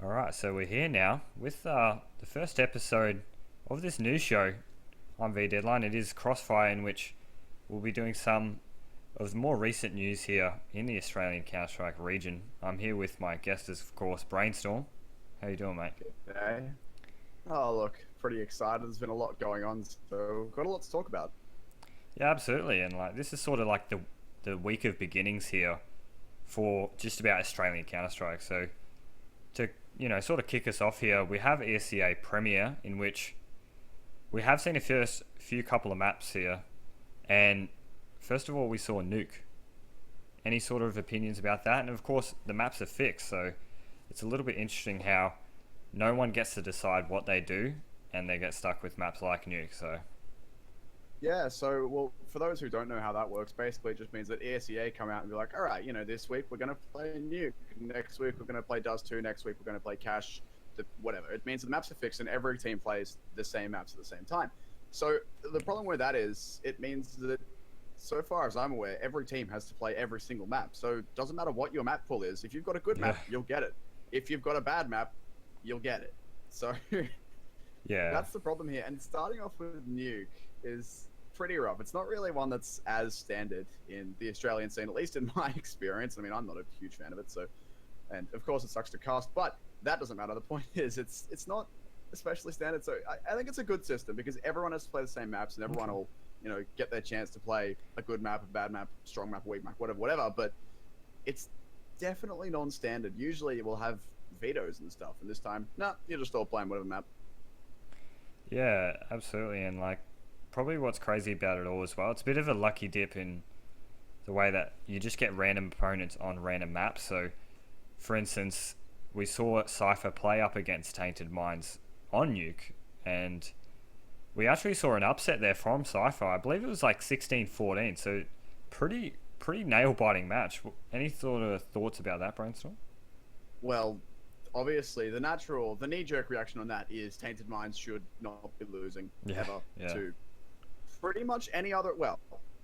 All right, so we're here now with the first episode of this new show on V Deadline. It is Crossfire, in which we'll be doing some of the more recent news here in the Australian Counter-Strike region. I'm here with my guest, of course, Brainstorm. How you doing, mate? Hey. Oh, look, pretty excited. There's been a lot going on, so we've got a lot to talk about. Yeah, absolutely. And like this is sort of like the week of beginnings here for just about Australian Counter-Strike. So to sort of kick us off here, we have ESEA Premier, in which we have seen a first few couple of maps here, and first of all we saw Nuke. Any sort of opinions about that? And of course the maps are fixed, so it's a little bit interesting how no one gets to decide what they do, and they get stuck with maps like Nuke. So Yeah, well, for those who don't know how that works, basically it just means that ESEA come out and be like, all right, this week we're going to play Nuke, next week we're going to play Dust2, next week we're going to play Cash, whatever. It means the maps are fixed and every team plays the same maps at the same time. So the problem with that is it means that, so far as I'm aware, every team has to play every single map. So it doesn't matter what your map pool is. If you've got a good map, you'll get it. If you've got a bad map, you'll get it. So yeah, that's the problem here. And starting off with Nuke is pretty rough. It's not really one that's as standard in the Australian scene, at least in my experience. I mean, I'm not a huge fan of it, so, and of course it sucks to cast, but that doesn't matter. The point is, it's not especially standard. So I think it's a good system because everyone has to play the same maps, and everyone will, get their chance to play a good map, a bad map, strong map, a weak map, whatever. But it's definitely non-standard. Usually we'll have vetoes and stuff, and this time, nah, you're just all playing whatever map. yeah, absolutely. And like probably what's crazy about it all as well, it's a bit of a lucky dip in the way that you just get random opponents on random maps. So for instance, we saw Cypher play up against Tainted Minds on Nuke, and we actually saw an upset there from Cypher. I believe it was like 16-14, so pretty nail-biting match. Any sort of thoughts about that, Brainstorm? Well, obviously, the knee-jerk reaction on that is Tainted Minds should not be losing ever to pretty much any other, well,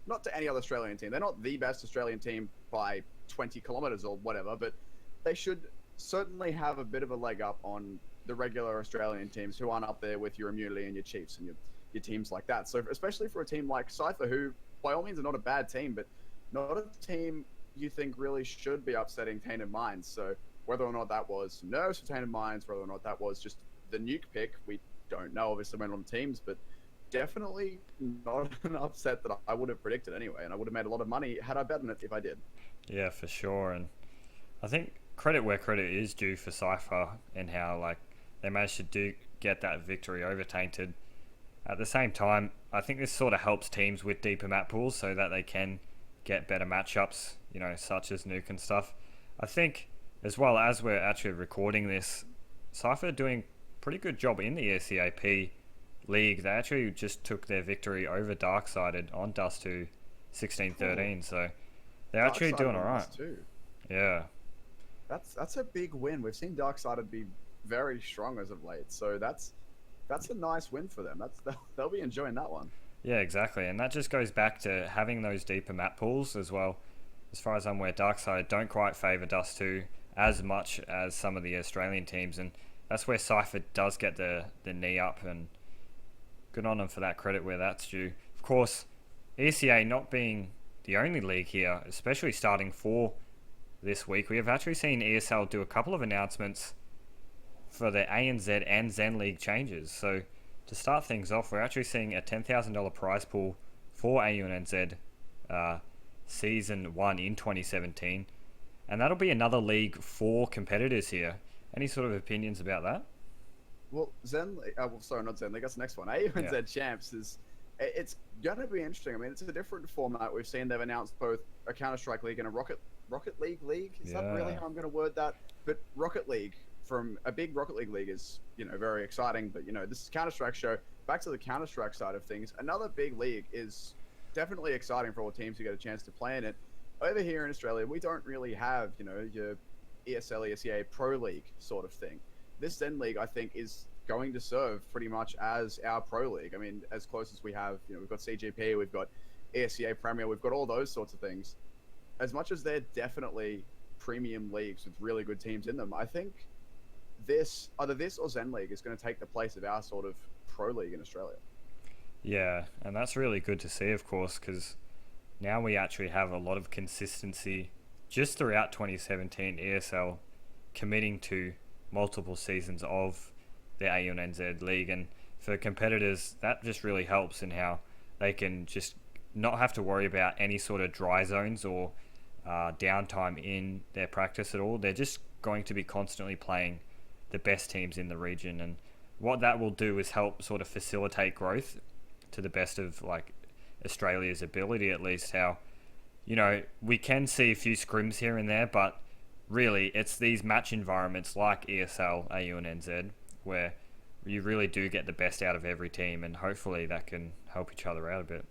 not to any other Australian team. They're not the best Australian team by 20 kilometers or whatever, but they should certainly have a bit of a leg up on the regular Australian teams who aren't up there with your Immunity and your Chiefs and your teams like that. So especially for a team like Cypher, who by all means are not a bad team, but not a team you think really should be upsetting Tainted Minds. So whether or not that was nerves for Tainted Minds, whether or not that was just the Nuke pick, we don't know. Obviously went on teams, but definitely not an upset that I would have predicted anyway, and I would have made a lot of money had I bet on it if I did. Yeah, for sure. And I think credit where credit is due for Cypher, and how like they managed to get that victory over Tainted. At the same time, I think this sort of helps teams with deeper map pools so that they can get better matchups, such as Nuke and stuff. I think, as well as we're actually recording this, Cypher are doing a pretty good job in the ESEA-P league. They actually just took their victory over Darksided on Dust2 16-13, so they're actually doing alright. Yeah. That's a big win. We've seen Darksided be very strong as of late, so that's a nice win for them. They'll be enjoying that one. Yeah, exactly, and that just goes back to having those deeper map pools as well. As far as I'm aware, Darksided don't quite favour Dust2 as much as some of the Australian teams, and that's where Cypher does get the knee up, and good on them for that, credit where that's due. Of course, ESEA not being the only league here, especially starting for this week, we have actually seen ESL do a couple of announcements for the ANZ and ZEN League Changes. So to start things off, we're actually seeing a $10,000 prize pool for AU NZ Season 1 in 2017. And that'll be another league for competitors here. Any sort of opinions about that? Well, sorry, not ZEN League, that's the next one. AU NZ Champs it's going to be interesting. I mean, it's a different format. We've seen they've announced both a Counter-Strike League and a Rocket League League. Is that really how I'm going to word that? But Rocket League, from a big Rocket League is, very exciting. But, this is Counter-Strike show. Back to the Counter-Strike side of things. Another big league is definitely exciting for all teams who get a chance to play in it. Over here in Australia, we don't really have, your ESL, ESEA Pro League sort of thing. This ZEN League, I think, is going to serve pretty much as our Pro League. I mean, as close as we have, we've got CGP, we've got ESEA Premier, we've got all those sorts of things. As much as they're definitely premium leagues with really good teams in them, I think either this or ZEN League is going to take the place of our sort of pro league in Australia. Yeah, and that's really good to see, of course, because now we actually have a lot of consistency just throughout 2017 ESL committing to multiple seasons of the AU NZ League, and for competitors that just really helps in how they can just not have to worry about any sort of dry zones or downtime in their practice at all. They're just going to be constantly playing the best teams in the region, and what that will do is help sort of facilitate growth to the best of like Australia's ability, at least. How, you know, we can see a few scrims here and there, but really it's these match environments like ESL, AU and NZ where you really do get the best out of every team, and hopefully that can help each other out a bit.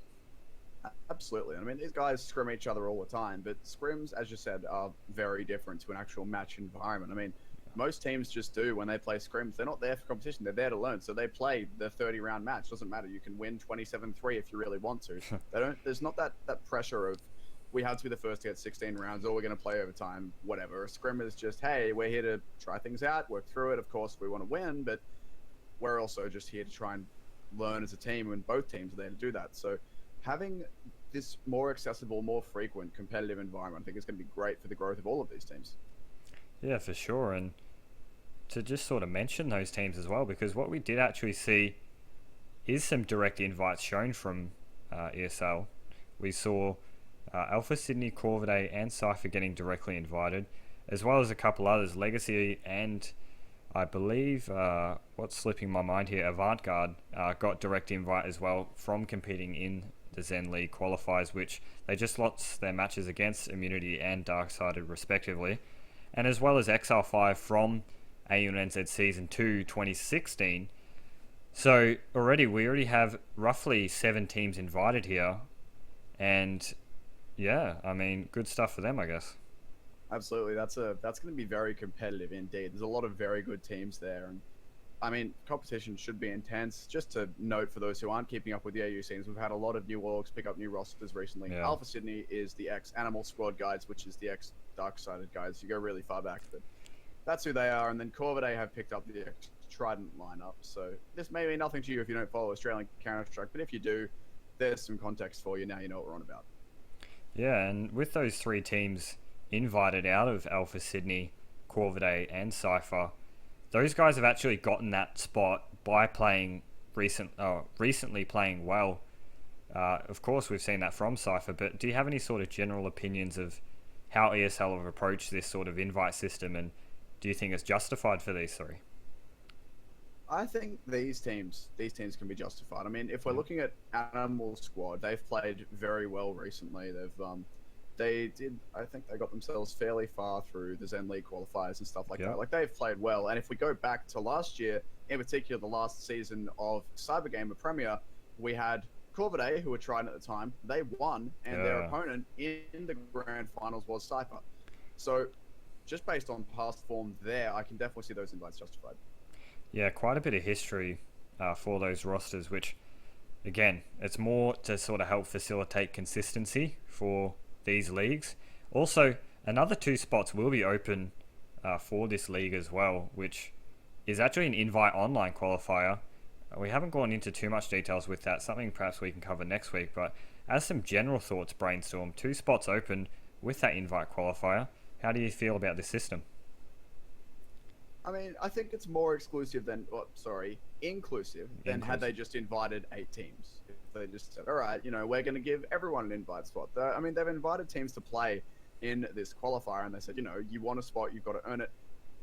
Absolutely. I mean, these guys scrim each other all the time, but scrims, as you said, are very different to an actual match environment. I mean, most teams just do when they play scrims. They're not there for competition. They're there to learn. So they play the 30-round match. Doesn't matter. You can win 27-3 if you really want to. There's not that pressure of we have to be the first to get 16 rounds, or we're going to play overtime, whatever. A scrim is just, hey, we're here to try things out, work through it. Of course, we want to win, but we're also just here to try and learn as a team, and both teams are there to do that. So having this more accessible, more frequent competitive environment, I think is going to be great for the growth of all of these teams. Yeah, for sure. And to just sort of mention those teams as well, because what we did actually see is some direct invites shown from ESL. We saw Alpha Sydney, Corvidae and Cypher getting directly invited, as well as a couple others, Legacy and I believe, what's slipping my mind here, Avantgarde got direct invite as well from competing in the ZEN League qualifiers, which they just lost their matches against Immunity and Darksided respectively, and as well as Exile 5 from AU NZ Season 2 2016. So we already have roughly 7 teams invited here, and yeah, I mean, good stuff for them, I guess. Absolutely, that's going to be very competitive indeed. There's a lot of very good teams there, and I mean, competition should be intense. Just to note for those who aren't keeping up with the AU scenes, we've had a lot of new orgs pick up new rosters recently. Yeah. Alpha Sydney is the ex-Animal Squad guys, which is the ex-Darksided guys. You go really far back, but that's who they are. And then Corvidae have picked up the ex-Trident lineup. So this may mean nothing to you if you don't follow Australian Counter-Strike, but if you do, there's some context for you now. You know what we're on about. Yeah, and with those 3 teams invited out of Alpha Sydney, Corvidae and Cypher, those guys have actually gotten that spot by playing recently playing well. Of course, we've seen that from Cypher, but do you have any sort of general opinions of how ESL have approached this sort of invite system, and do you think it's justified for these 3? I think these teams can be justified. I mean, if we're looking at Animal Squad, they've played very well recently. I think they got themselves fairly far through the ZEN League qualifiers and stuff like that. Like, they've played well. And if we go back to last year, in particular, the last season of CyberGamer Premier, we had Corvidae, who were trying at the time. They won, and their opponent in the grand finals was Cypher. So just based on past form there, I can definitely see those invites justified. Yeah, quite a bit of history for those rosters, which, again, it's more to sort of help facilitate consistency for these leagues. Also, another 2 spots will be open for this league as well, which is actually an Invite Online Qualifier. We haven't gone into too much details with that, something perhaps we can cover next week, but as some general thoughts brainstorm, 2 spots open with that Invite Qualifier. How do you feel about this system? I mean, I think it's more inclusive than had they just invited 8 teams. If they just said, all right, we're going to give everyone an invite spot. I mean, they've invited teams to play in this qualifier, and they said, you want a spot, you've got to earn it.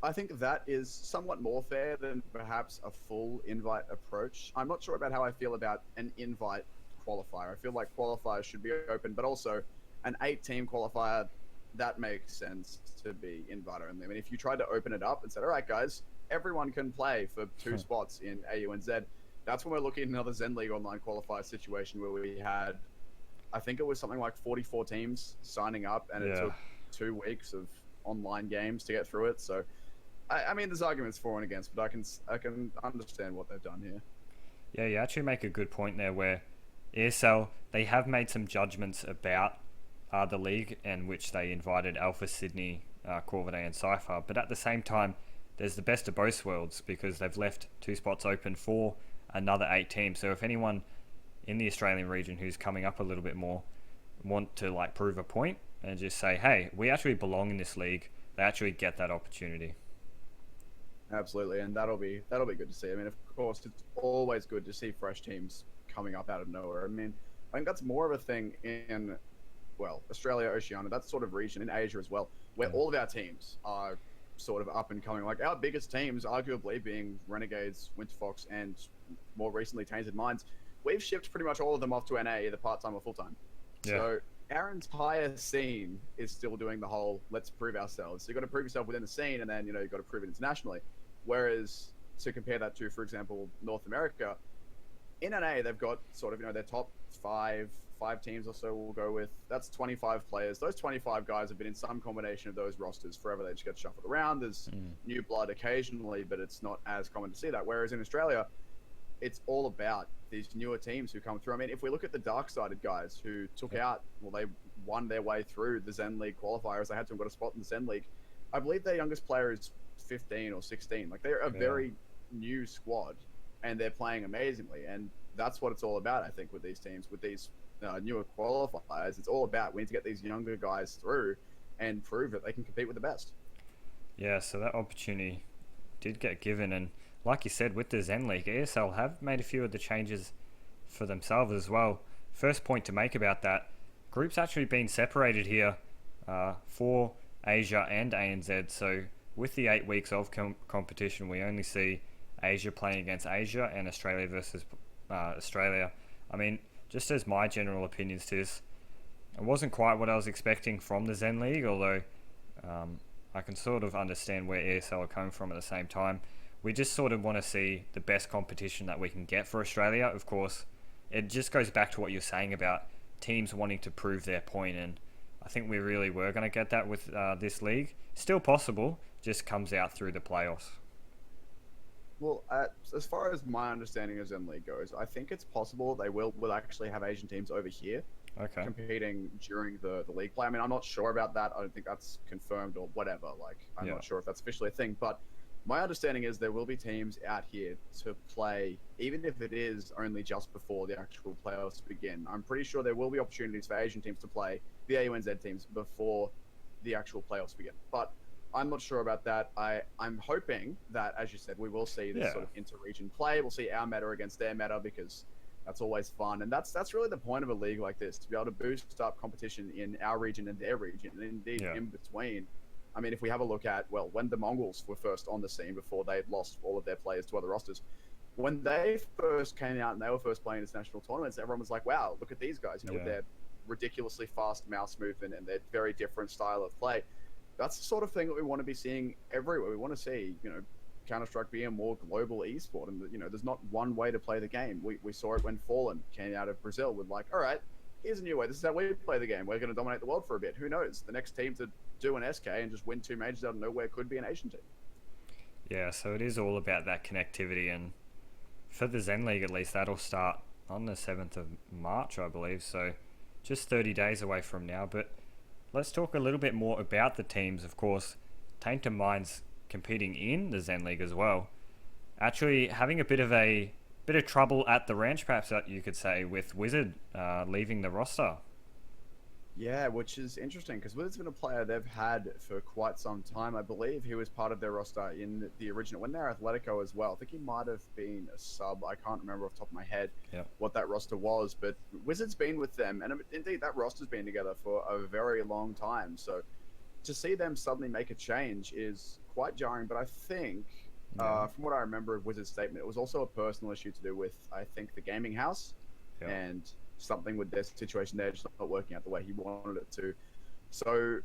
I think that is somewhat more fair than perhaps a full invite approach. I'm not sure about how I feel about an invite qualifier. I feel like qualifiers should be open, but also an 8-team qualifier, that makes sense to be invite only. I mean, if you tried to open it up and said, all right, guys, everyone can play for 2 spots in AU and Z, that's when we're looking at another ZEN League Online Qualifier situation where we had, I think it was something like 44 teams signing up, and it took 2 weeks of online games to get through it. So, I mean, there's arguments for and against, but I can understand what they've done here. Yeah, you actually make a good point there where ESL, they have made some judgments about the league in which they invited Alpha Sydney, Corvidae and Cypher, but at the same time there's the best of both worlds because they've left 2 spots open for another 8 teams. So if anyone in the Australian region who's coming up a little bit more want to like prove a point and just say, hey, we actually belong in this league, they actually get that opportunity. Absolutely, and that'll be good to see. I mean, of course, it's always good to see fresh teams coming up out of nowhere. I mean, I think that's more of a thing in, well, Australia, Oceania, that sort of region, in Asia as well, where all of our teams are sort of up and coming. Like our biggest teams, arguably being Renegades, Winterfox, and more recently Tainted Minds, we've shipped pretty much all of them off to NA, either part-time or full-time. Yeah. So our entire scene is still doing the whole let's prove ourselves. So you've got to prove yourself within the scene, and then, you know, you've got to prove it internationally. Whereas to compare that to, for example, North America, in NA, they've got sort of, you know, their top five teams or so we'll go with. That's 25 players. Those 25 guys have been in some combination of those rosters forever. They just get shuffled around. There's new blood occasionally, but it's not as common to see that. Whereas in Australia, it's all about these newer teams who come through. I mean, if we look at the dark-sided guys who took out, well, they won their way through the ZEN League qualifiers. They had to have got a spot in the ZEN League. I believe their youngest player is 15 or 16. Like, they're a very new squad, and they're playing amazingly. And that's what it's all about, I think, with these teams, with these newer qualifiers. It's all about we need to get these younger guys through and prove that they can compete with the best. Yeah, so that opportunity did get given, and like you said, with the ZEN League, ESL have made a few of the changes for themselves as well. First point to make about that, groups actually been separated here for Asia and ANZ. So with the 8 weeks of competition, we only see Asia playing against Asia and Australia versus Australia. I mean, just as my general opinions to this, it wasn't quite what I was expecting from the ZEN League, although I can sort of understand where ESL are coming from at the same time. We just sort of want to see the best competition that we can get for Australia. Of course, it just goes back to what you're saying about teams wanting to prove their point, and I think we really were going to get that with this league. Still possible, just comes out through the playoffs. Well, as far as my understanding of ZEN League goes, I think it's possible they will actually have Asian teams over here competing during the league play. I mean, I'm not sure about that. I don't think that's confirmed or whatever. Like, I'm not sure if that's officially a thing, but my understanding is there will be teams out here to play, even if it is only just before the actual playoffs begin. I'm pretty sure there will be opportunities for Asian teams to play the AU NZ teams before the actual playoffs begin. But I'm not sure about that. I'm hoping that, as you said, we will see this sort of inter-region play. We'll see our meta against their meta, because that's always fun. And that's really the point of a league like this, to be able to boost up competition in our region and their region, and indeed in between. I mean, if we have a look at, well, when the Mongols were first on the scene before they'd lost all of their players to other rosters, when they first came out and they were first playing international tournaments, everyone was like, wow, look at these guys, you know, with their ridiculously fast mouse movement and their very different style of play. That's the sort of thing that we want to be seeing everywhere. We want to see, you know, Counter-Strike be a more global esport. And, you know, there's not one way to play the game. We saw it when Fallen came out of Brazil with like, all right, here's a new way. This is how we play the game. We're going to dominate the world for a bit. Who knows? The next team to do an SK and just win 2 majors out of nowhere could be an Asian team. Yeah, so it is all about that connectivity. And for the ZEN League, at least, that'll start on the 7th of March, I believe. So just 30 days away from now. But let's talk a little bit more about the teams. Of course, Tainted Minds competing in the ZEN League as well. Actually having a bit of trouble at the ranch, perhaps that you could say, with Wizard leaving the roster. Yeah, which is interesting, because Wizard's been a player they've had for quite some time. I believe he was part of their roster in the original, when they were Athletico as well. I think he might have been a sub. I can't remember off the top of my head what that roster was, but Wizard's been with them, and indeed that roster's been together for a very long time. So to see them suddenly make a change is quite jarring, but I think, from what I remember of Wizard's statement, it was also a personal issue to do with, I think, the gaming house, and something with their situation there just not working out the way he wanted it to. So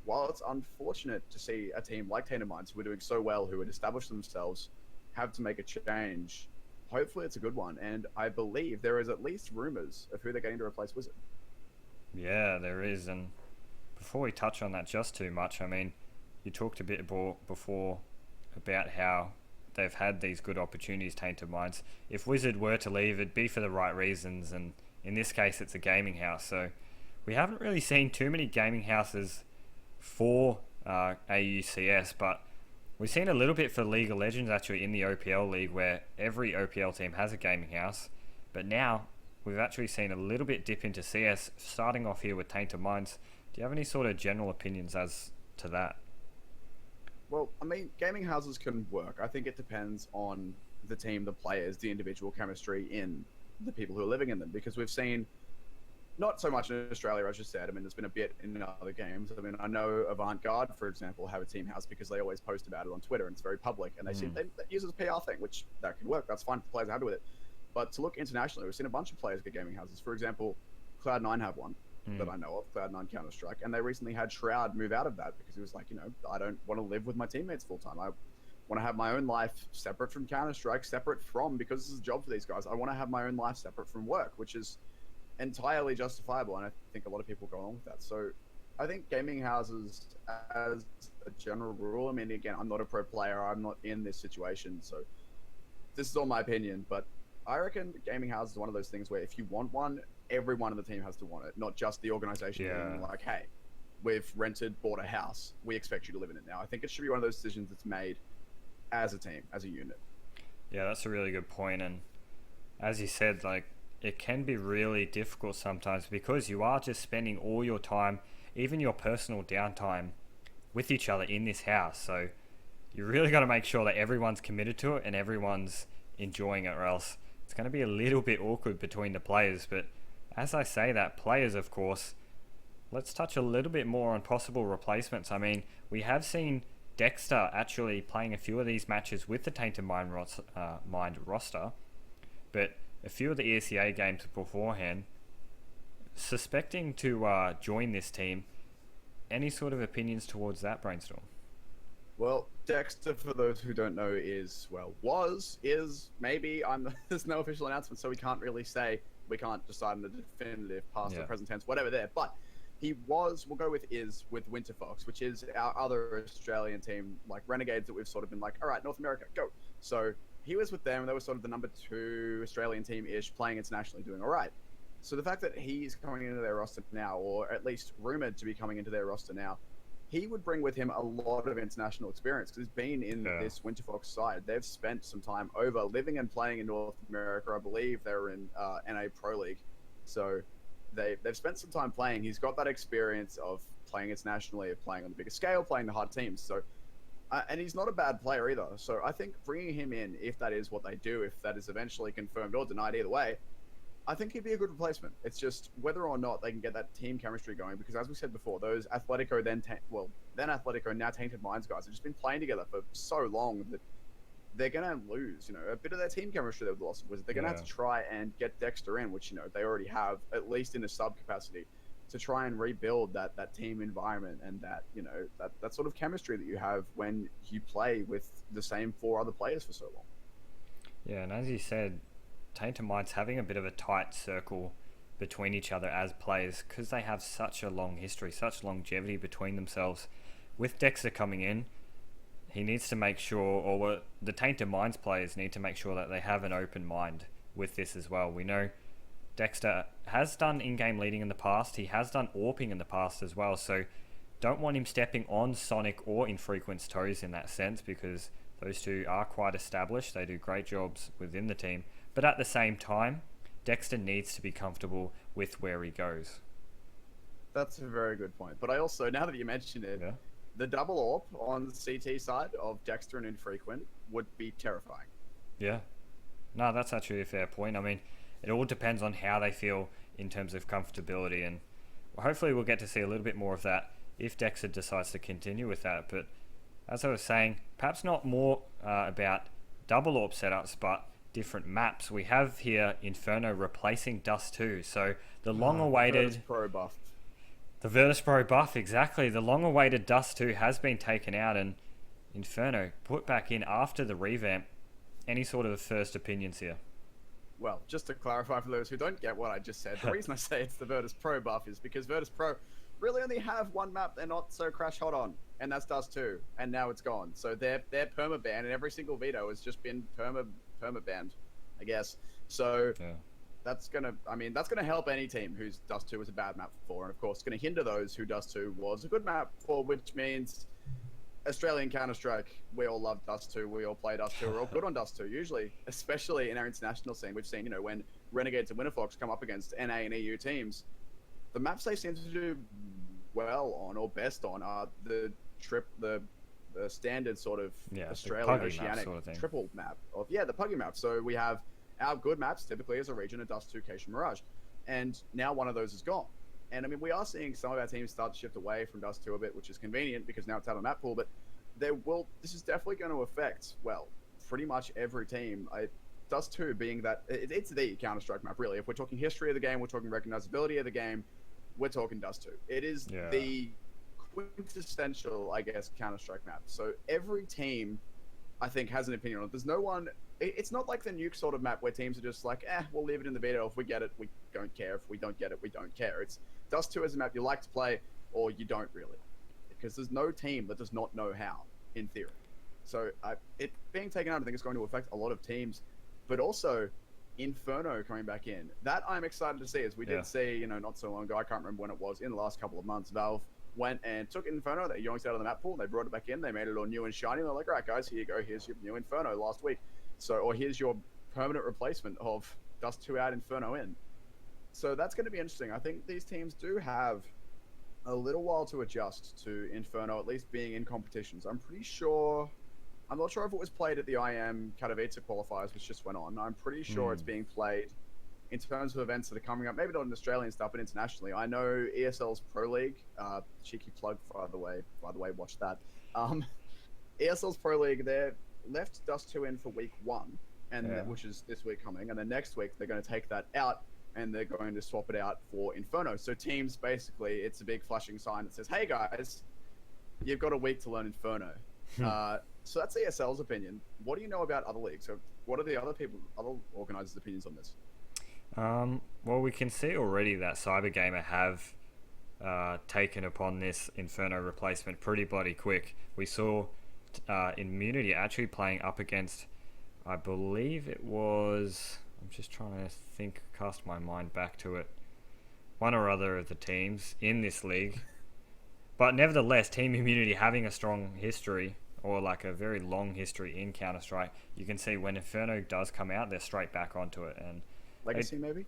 while it's unfortunate to see a team like Tainted Minds, who are doing so well, who had established themselves, have to make a change, hopefully it's a good one. And I believe there is at least rumors of who they're getting to replace Wizard. Yeah, there is. And before we touch on that just too much, I mean, you talked a bit before about how they've had these good opportunities, Tainted Minds. If Wizard were to leave, it'd be for the right reasons, and in this case, it's a gaming house. So we haven't really seen too many gaming houses for AUCS, but We've seen a little bit for League of Legends actually in the OPL League, where every OPL team has a gaming house, but now we've actually seen a little bit dip into CS, starting off here with Tainted Minds. Do you have any sort of general opinions as to that? Well, I mean, gaming houses can work. I think it depends on the team, the players, the individual chemistry in the people who are living in them, because we've seen not so much in Australia, as you said. I mean, there's been a bit in other games. I mean, I know Avant-Garde, for example, have a team house because they always post about it on Twitter, and it's very public, and they use it as a PR thing, which that can work. That's fine if the players are happy with it. But to look internationally, we've seen a bunch of players get gaming houses. For example, Cloud9 have one that I know of, Cloud9 Counter-Strike, and they recently had Shroud move out of that because he was like, I don't want to live with my teammates full time. I want to have my own life separate from Counter-Strike, separate from, because this is a job for these guys, I want to have my own life separate from work, which is entirely justifiable, and I think a lot of people go along with that. So I think gaming houses, as a general rule, I mean, again, I'm not a pro player, I'm not in this situation, so this is all my opinion, but I reckon gaming house is one of those things where if you want one, everyone on the team has to want it, not just the organization being like, hey, we've bought a house, we expect you to live in it now. I think it should be one of those decisions that's made as a team, as a unit. Yeah, that's a really good point. And as you said, like, it can be really difficult sometimes because you are just spending all your time, even your personal downtime, with each other in this house. So you really got to make sure that everyone's committed to it and everyone's enjoying it, or else it's going to be a little bit awkward between the players. But as I say that, players, of course, let's touch a little bit more on possible replacements. I mean, we have seen Dexter actually playing a few of these matches with the Tainted Mind roster, but a few of the ESEA games beforehand, suspecting to join this team. Any sort of opinions towards that, Brainstorm? Well, Dexter, for those who don't know, is maybe, there's no official announcement, so we can't really say, we can't decide on the definitive past or present tense, whatever there, but we'll go with Winter Fox, which is our other Australian team, like Renegades, that we've sort of been like, all right, North America, go. So he was with them, and they were sort of the number 2 Australian team-ish, playing internationally, doing all right. So the fact that he's coming into their roster now, or at least rumored to be coming into their roster now, he would bring with him a lot of international experience, because he's been in this Winter Fox side. They've spent some time over living and playing in North America. I believe they were in NA Pro League. So they've spent some time playing. He's got that experience of playing internationally, of playing on the bigger scale, playing the hard teams. So, and he's not a bad player either. So I think bringing him in, if that is what they do, if that is eventually confirmed or denied, either way, I think he'd be a good replacement. It's just whether or not they can get that team chemistry going, because as we said before, those Athletico, then Athletico, now Tainted Minds guys have just been playing together for so long that they're going to lose, a bit of their team chemistry they've lost. They're going to have to try and get Dexter in, which, they already have, at least in a sub capacity, to try and rebuild that team environment and that, that sort of chemistry that you have when you play with the same 4 other players for so long. Yeah, and as you said, Tainted Minds having a bit of a tight circle between each other as players, because they have such a long history, such longevity between themselves. With Dexter coming in, he needs to make sure, or the Tainted Minds players need to make sure that they have an open mind with this as well. We know Dexter has done in-game leading in the past. He has done AWPing in the past as well, so don't want him stepping on Sonic or Infrequent's toes in that sense, because those two are quite established. They do great jobs within the team. But at the same time, Dexter needs to be comfortable with where he goes. That's a very good point. But I also, now that you mention it, the double AWP on the CT side of Dexter and Infrequent would be terrifying. Yeah. No, that's actually a fair point. I mean, it all depends on how they feel in terms of comfortability, and hopefully we'll get to see a little bit more of that if Dexter decides to continue with that. But as I was saying, perhaps not more about double AWP setups, but different maps. We have here Inferno replacing Dust 2. So the long-awaited Virtus Pro buff. The Virtus Pro buff, exactly. The long-awaited Dust 2 has been taken out and Inferno put back in after the revamp. Any sort of first opinions here? Well, just to clarify for those who don't get what I just said, the reason I say it's the Virtus Pro buff is because Virtus Pro really only have one map they're not so crash hot on, and that's Dust 2, and now it's gone. So they're perma-banned, and every single veto has just been perma-banned, I guess. So that's gonna help any team whose Dust 2 was a bad map for, and of course it's gonna hinder those who Dust 2 was a good map for, which means Australian Counter-Strike, we all love Dust 2, we all play Dust 2, we're all good on Dust 2, usually, especially in our international scene. We've seen, when Renegades and Winterfox come up against NA and EU teams, the maps they seem to do well on, or best on, are the standard sort of Australian Oceanic sort of triple map of the puggy map. So we have our good maps typically as a region of Dust 2, Keisha, Mirage, and now one of those is gone. And I mean, we are seeing some of our teams start to shift away from Dust 2 a bit, which is convenient because now it's out of map pool. But this is definitely going to affect pretty much every team. Dust 2 being that it's the Counter-Strike map, really. If we're talking history of the game, we're talking recognizability of the game, we're talking Dust 2. It is the quintessential, I guess, Counter-Strike map. So every team, I think, has an opinion on it. There's no one. It's not like the Nuke sort of map where teams are just like, we'll leave it in the beta. If we get it, we don't care. If we don't get it, we don't care. It's Dust 2 as a map you like to play, or you don't really, because there's no team that does not know how, in theory. So it being taken out, I think it's going to affect a lot of teams, but also Inferno coming back in. That I'm excited to see, as we did see, not so long ago. I can't remember when it was. In the last couple of months, Valve went and took Inferno. They yoinked out of the map pool. They brought it back in. They made it all new and shiny. They're like, all right, guys, here you go. Here's your new Inferno last week. Or here's your permanent replacement of Dust 2 out, Inferno in. So that's going to be interesting. I think these teams do have a little while to adjust to Inferno, at least being in competitions. I'm not sure if it was played at the IM Katowice qualifiers, which just went on. I'm pretty sure it's being played in terms of events that are coming up, maybe not in Australian stuff, but internationally. I know ESL's Pro League, cheeky plug, by the way, watch that. ESL's Pro League, they're left Dust 2 in for week 1, which is this week coming, and then next week they're going to take that out and they're going to swap it out for Inferno. So teams, basically, it's a big flashing sign that says, hey guys, you've got a week to learn Inferno. So that's ESL's opinion. What do you know about other leagues? So what are the other organizers' opinions on this? Well, we can see already that CyberGamer have taken upon this Inferno replacement pretty bloody quick. We saw Immunity actually playing up against, I believe it was, I'm just trying to cast my mind back to it, one or other of the teams in this league. But nevertheless, Team Immunity having a strong history, or like a very long history in Counter-Strike, you can see when Inferno does come out, they're straight back onto it. And Legacy, maybe?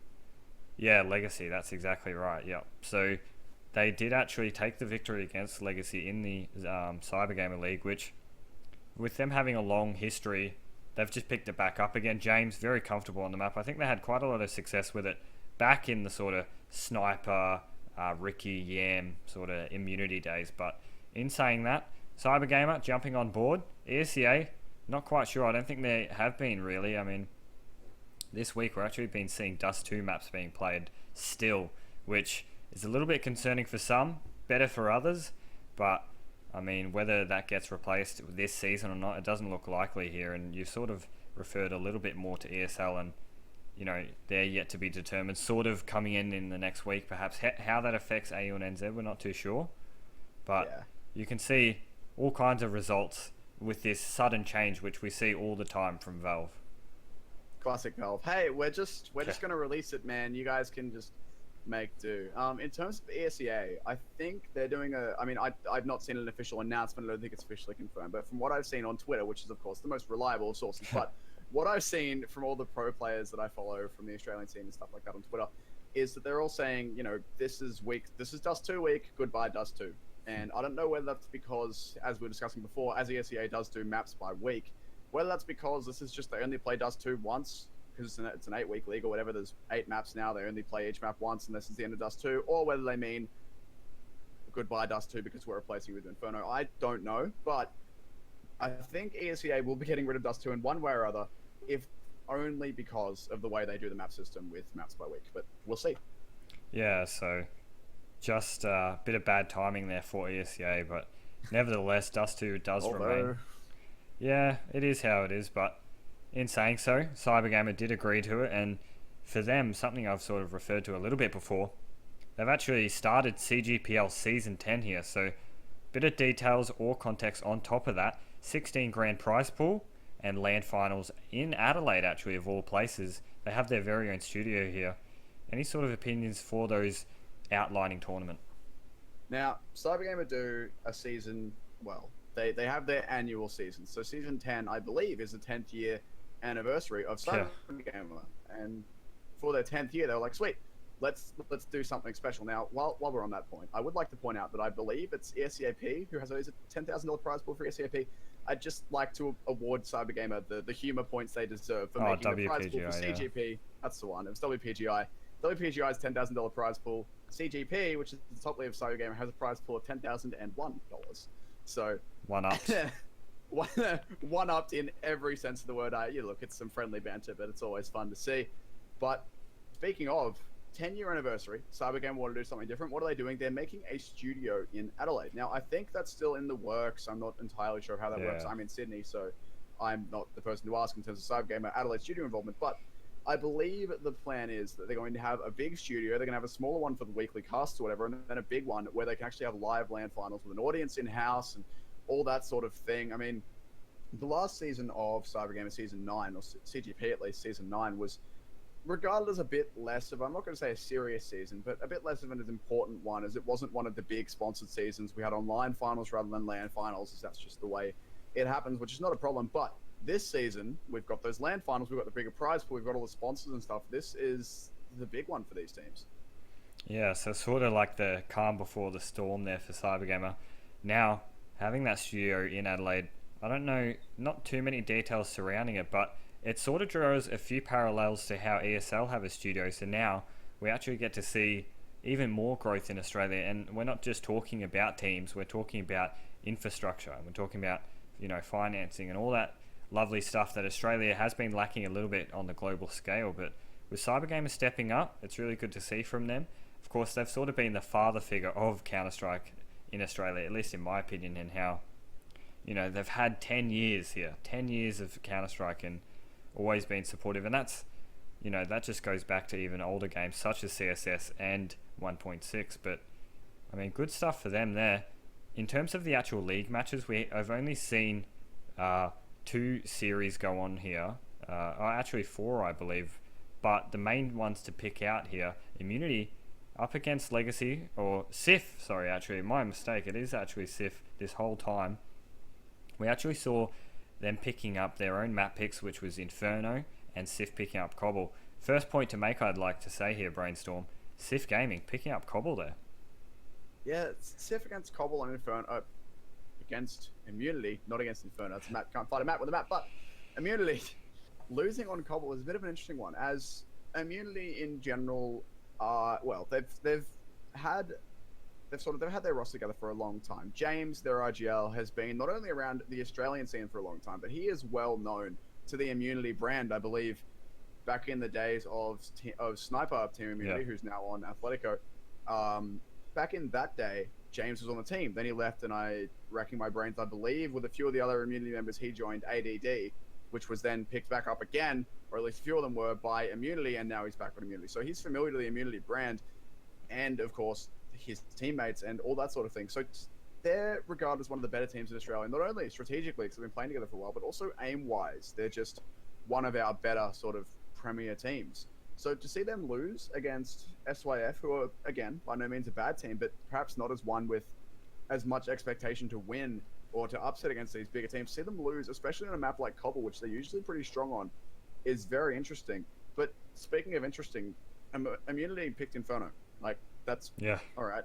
Yeah, Legacy, that's exactly right, yeah. So they did actually take the victory against Legacy in the CyberGamer League, which, with them having a long history, they've just picked it back up again. James, very comfortable on the map. I think they had quite a lot of success with it back in the sort of Sniper, Ricky, Yam sort of Immunity days. But in saying that, CyberGamer jumping on board. ESEA, not quite sure. I don't think they have been really. I mean, this week we're actually been seeing Dust 2 maps being played still, which is a little bit concerning for some, better for others. But I mean, whether that gets replaced this season or not, it doesn't look likely here. And you've sort of referred a little bit more to ESL, and they're yet to be determined. Sort of coming in the next week, perhaps. How that affects AU and NZ, we're not too sure. But you can see all kinds of results with this sudden change, which we see all the time from Valve. Classic Valve. Hey, we're just going to release it, man. You guys can just make do. In terms of ESEA, I think they're doing I've not seen an official announcement. I don't think it's officially confirmed, but from what I've seen on Twitter, which is of course the most reliable of sources, but what I've seen from all the pro players that I follow from the Australian scene and stuff like that on Twitter, is that they're all saying, this is Dust 2 week, goodbye Dust 2. And I don't know whether that's because, as we were discussing before, as ESEA does do maps by week, whether that's because this is just they only play Dust 2 once, because it's an 8-week league or whatever, there's 8 maps now, they only play each map once, and this is the end of Dust 2, or whether they mean goodbye Dust 2 because we're replacing you with Inferno. I don't know, but I think ESEA will be getting rid of Dust 2 in one way or other, if only because of the way they do the map system with maps by week, but we'll see. Yeah, so just a bit of bad timing there for ESEA, but nevertheless, Dust 2 does remain. Yeah, it is how it is, but in saying so, CyberGamer did agree to it, and for them, something I've sort of referred to a little bit before, they've actually started CGPL Season 10 here, so bit of details or context on top of that. 16 grand prize pool and LAN finals in Adelaide, actually, of all places. They have their very own studio here. Any sort of opinions for those outlining tournament? Now, CyberGamer do a season, They have their annual season. So season 10, I believe, is the 10th year anniversary of CyberGamer, and for their 10th year, they were like, sweet, let's do something special. Now, while we're on that point, I would like to point out that I believe it's ESEA-P who has a $10,000 prize pool for ESEA-P. I'd just like to award CyberGamer the humor points they deserve for making the prize pool for CGP. Yeah. That's the one. It was WPGI. WPGI's $10,000 prize pool. CGP, which is the top league of CyberGamer, has a prize pool of $10,001. So one-upped. One-upped in every sense of the word. Look, it's some friendly banter, but it's always fun to see. But speaking of 10-year anniversary, CyberGamer want to do something different. What are they doing? They're making a studio in Adelaide. Now, I think that's still in the works. I'm not entirely sure how that works. I'm in Sydney, so I'm not the person to ask in terms of CyberGamer Adelaide Studio involvement. But I believe the plan is that they're going to have a big studio. They're going to have a smaller one for the weekly casts or whatever, and then a big one where they can actually have live LAN finals with an audience in-house and all that sort of thing. I mean, the last season of CyberGamer, season 9, or CGP at least, season 9, was regarded as a bit less of, I'm not going to say a serious season, but a bit less of an important one, as it wasn't one of the big sponsored seasons. We had online finals rather than LAN finals, as that's just the way it happens, which is not a problem. But this season, we've got those LAN finals, we've got the bigger prize pool, we've got all the sponsors and stuff. This is the big one for these teams. Yeah, so sort of like the calm before the storm there for CyberGamer. Now, having that studio in Adelaide, I don't know, not too many details surrounding it, but it sort of draws a few parallels to how ESL have a studio. So now we actually get to see even more growth in Australia. And we're not just talking about teams, we're talking about infrastructure. We're talking about, financing and all that lovely stuff that Australia has been lacking a little bit on the global scale. But with CyberGamer stepping up, it's really good to see from them. Of course, they've sort of been the father figure of Counter-Strike in Australia, at least in my opinion, and how, they've had 10 years here, 10 years of Counter-Strike, and always been supportive. And that's, that just goes back to even older games such as CSS and 1.6. But, I mean, good stuff for them there. In terms of the actual league matches, I've only seen 2 series go on here. Actually 4, I believe. But the main ones to pick out here, Immunity up against Legacy, or Sif, sorry, actually, my mistake. It is actually Sif this whole time. We actually saw them picking up their own map picks, which was Inferno, and Sif picking up Cobble. First point to make, I'd like to say here, Brainstorm, Sif Gaming picking up Cobble there. Yeah, Sif against Cobble and Inferno, against Immunity, not against Inferno. That's a map, can't fight a map with a map, but Immunity losing on Cobble is a bit of an interesting one, as Immunity in general, they've had their roster together for a long time. James, their RGL, has been not only around the Australian scene for a long time, but he is well known to the Immunity brand. I believe back in the days of Sniper Team Immunity, who's now on Athletico. Back in that day, James was on the team. Then he left, and racking my brains, I believe with a few of the other Immunity members, he joined ADD, which was then picked back up again, or at least a few of them were, by Immunity, and now he's back with Immunity. So he's familiar to the Immunity brand, and of course his teammates and all that sort of thing. So they're regarded as one of the better teams in Australia, not only strategically because they've been playing together for a while, but also aim-wise. They're just one of our better sort of premier teams. So to see them lose against SYF, who are, again, by no means a bad team, but perhaps not as one with as much expectation to win or to upset against these bigger teams, see them lose, especially on a map like Cobble, which they're usually pretty strong on, is very interesting. But speaking of interesting, Immunity picked Inferno. That's all right.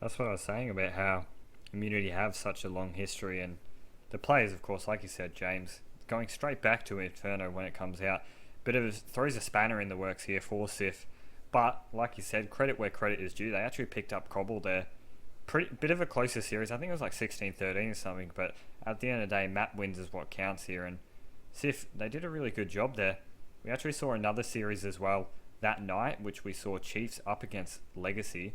That's what I was saying about how Immunity have such a long history, and the players, of course, like you said, James, going straight back to Inferno when it comes out. Throws a spanner in the works here for Sif. But, like you said, credit where credit is due. They actually picked up Cobble there. Bit of a closer series. I think it was like 16-13 or something. But at the end of the day, map wins is what counts here. And Sif, they did a really good job there. We actually saw another series as well that night, which we saw Chiefs up against Legacy.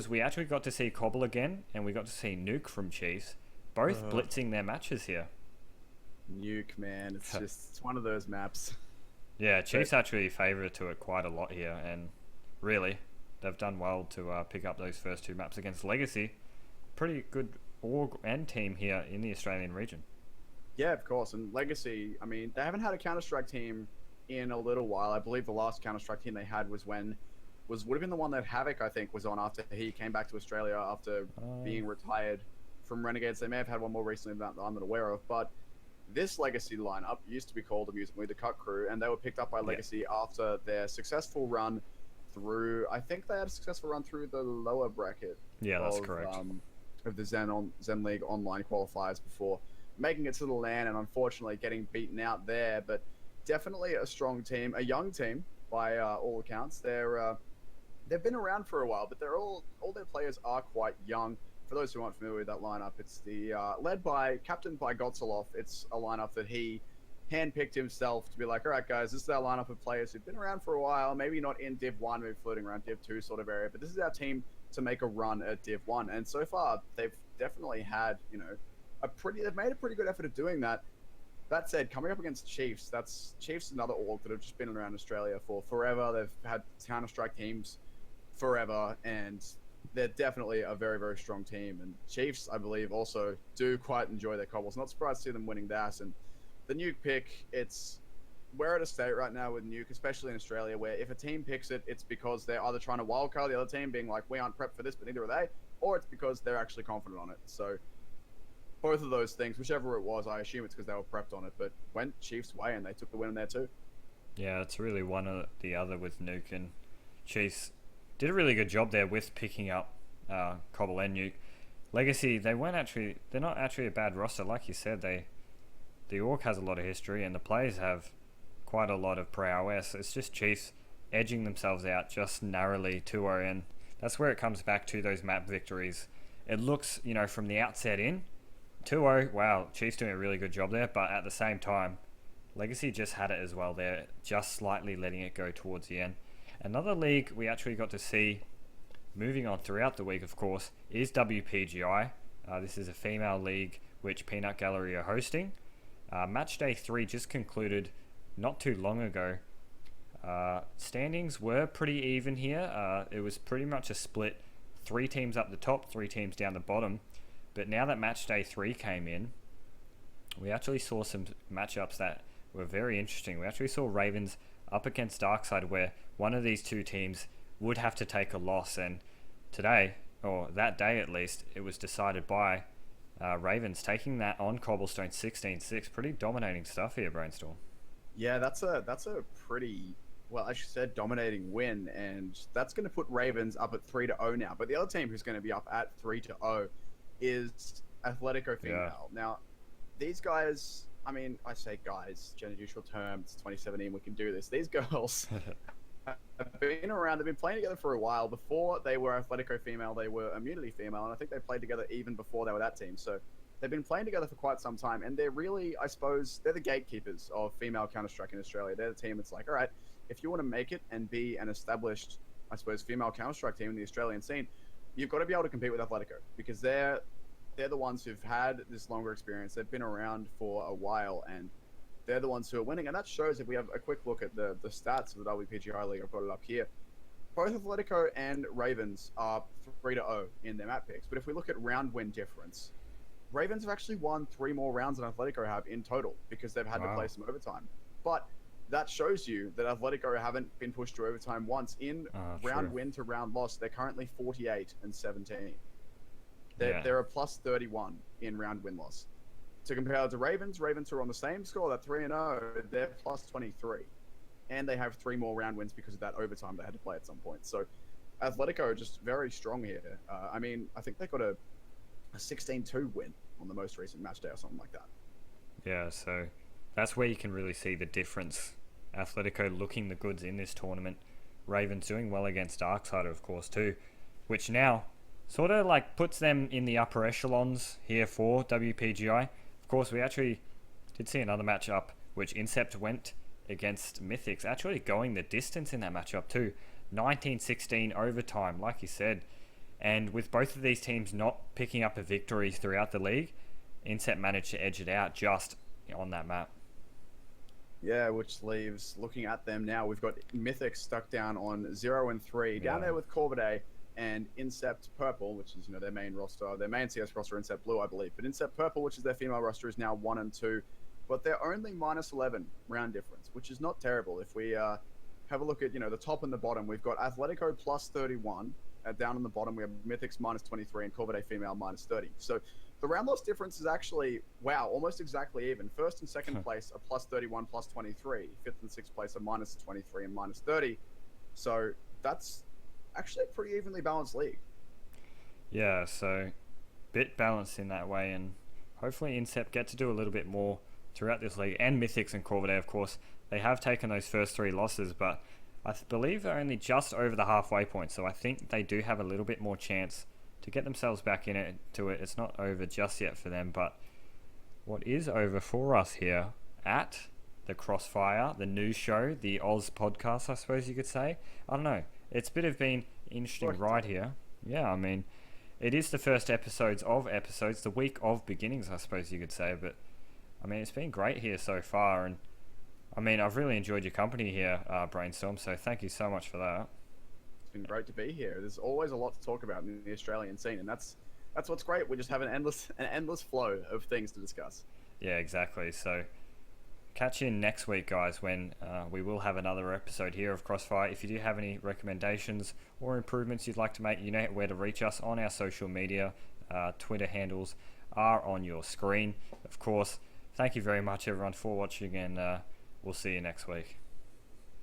We actually got to see Cobble again, and we got to see Nuke from Chiefs, both blitzing their matches here. Nuke, man, it's one of those maps. Yeah, Chiefs actually favour to it quite a lot here, and really, they've done well to pick up those first 2 maps against Legacy. Pretty good org and team here in the Australian region. Yeah, of course, and Legacy, I mean, they haven't had a Counter-Strike team in a little while. I believe the last Counter-Strike team they had would have been the one that Havoc, I think, was on after he came back to Australia after being retired from Renegades. They may have had one more recently that I'm not aware of, but this Legacy lineup used to be called amusingly the Cut Crew, and they were picked up by Legacy after their successful run through. I think they had a successful run through the lower bracket. Yeah, that's correct. Of the ZEN League Online Qualifiers before making it to the LAN and unfortunately getting beaten out there. But definitely a strong team, a young team by all accounts. They've been around for a while, but all their players are quite young. For those who aren't familiar with that lineup, it's captained by Gotzelov. It's a lineup that he handpicked himself to be like, all right, guys, this is our lineup of players who've been around for a while. Maybe not in Div 1, maybe floating around Div 2 sort of area, but this is our team to make a run at Div 1. And so far, they've definitely had, they've made a pretty good effort of doing that. That said, coming up against Chiefs, Chiefs another org that have just been around Australia for forever. They've had Counter-Strike teams forever, and they're definitely a very, very strong team. And Chiefs, I believe, also do quite enjoy their cobbles. Not surprised to see them winning that. And the Nuke pick, we're at a state right now with Nuke, especially in Australia, where if a team picks it, it's because they're either trying to wildcard the other team, being like, we aren't prepped for this, but neither are they, or it's because they're actually confident on it. So both of those things, whichever it was, I assume it's because they were prepped on it, but went Chiefs' way and they took the win in there too. Yeah, it's really one or the other with Nuke, and Chiefs did a really good job there with picking up Cobble and Nuke. Legacy, they're not actually a bad roster. Like you said, the org has a lot of history and the players have quite a lot of prowess. It's just Chiefs edging themselves out just narrowly 2-0, and that's where it comes back to those map victories. It looks, from the outset in, 2-0, wow, Chiefs doing a really good job there, but at the same time, Legacy just had it as well. They're just slightly letting it go towards the end. Another league we actually got to see moving on throughout the week, of course, is WPGI. This is a female league which Peanut Gallery are hosting. Match day 3 just concluded not too long ago. Standings were pretty even here. It was pretty much a split. 3 teams up the top, 3 teams down the bottom. But now that match day 3 came in, we actually saw some matchups that were very interesting. We actually saw Ravens up against Darkside, where one of these two teams would have to take a loss. And today, or that day at least, it was decided by Ravens taking that on Cobblestone 16-6. Pretty dominating stuff here, Brainstorm. Yeah, that's a pretty, well, as you said, dominating win, and that's going to put Ravens up at 3-0 now. But the other team who's going to be up at 3-0 is Athletico Female. Yeah. Now, these guys, I mean, I say guys, gender neutral term, it's 2017, we can do this. These girls have been around, they've been playing together for a while. Before they were Athletico Female, they were Immunity Female, and I think they played together even before they were that team. So they've been playing together for quite some time, and they're really, I suppose, they're the gatekeepers of female Counter-Strike in Australia. They're the team that's like, all right, if you want to make it and be an established, I suppose, female Counter-Strike team in the Australian scene, you've got to be able to compete with Athletico, because they're the ones who've had this longer experience. They've been around for a while, and they're the ones who are winning. And that shows, if we have a quick look at the stats of the WPGI League, I've got it up here. Both Athletico and Ravens are 3-0 in their map picks. But if we look at round win difference, Ravens have actually won 3 more rounds than Athletico have in total, because they've had to play some overtime. But that shows you that Athletico haven't been pushed to overtime once. In round win to round loss, they're currently 48-17. They're a plus 31 in round win loss. To compare to Ravens are on the same score, they're 3-0, they're plus 23. And they have 3 more round wins because of that overtime they had to play at some point. So Athletico are just very strong here. I mean, I think they got a 16-2 win on the most recent match day or something like that. Yeah, so that's where you can really see the difference. Athletico looking the goods in this tournament. Ravens doing well against Darksider, of course, too, which now sort of like puts them in the upper echelons here for WPGI. Of course, we actually did see another matchup which Incept went against Mythix, actually going the distance in that matchup too. 19-16 overtime, like you said. And with both of these teams not picking up a victory throughout the league, Incept managed to edge it out just on that map. Yeah, which leaves, looking at them now, we've got Mythix stuck down on 0-3, down there with Corvidae and Incept Purple, which is, their main roster, their main CS roster, Incept Blue, I believe. But Incept Purple, which is their female roster, is now 1-2, but they're only minus 11 round difference, which is not terrible. If we have a look at, the top and the bottom, we've got Athletico plus 31. Down on the bottom, we have Mythix minus 23 and Corvidae female minus 30. So the round loss difference is actually, wow, almost exactly even. First and second place are plus 31, plus 23. Fifth and sixth place are minus 23 and minus 30. So that's actually a pretty evenly balanced league. Yeah, so bit balanced in that way, and hopefully Incept get to do a little bit more throughout this league. And Mythix and Corvidae, of course, they have taken those first 3 losses, but I believe they're only just over the halfway point, so I think they do have a little bit more chance to get themselves back in it. It's not over just yet for them, but what is over for us here at the Crossfire, the news show, the Oz podcast, I suppose you could say. I don't know. It's been an interesting ride here. Yeah, I mean, it is the first episodes, the week of beginnings, I suppose you could say. But, I mean, it's been great here so far. And, I mean, I've really enjoyed your company here, Brainstorm. So thank you so much for that. It's been great to be here. There's always a lot to talk about in the Australian scene. And that's what's great. We just have an endless flow of things to discuss. Yeah, exactly. So catch you next week, guys, when we will have another episode here of Crossfire. If you do have any recommendations or improvements you'd like to make, you know where to reach us on our social media. Twitter handles are on your screen. Of course, thank you very much, everyone, for watching, and we'll see you next week.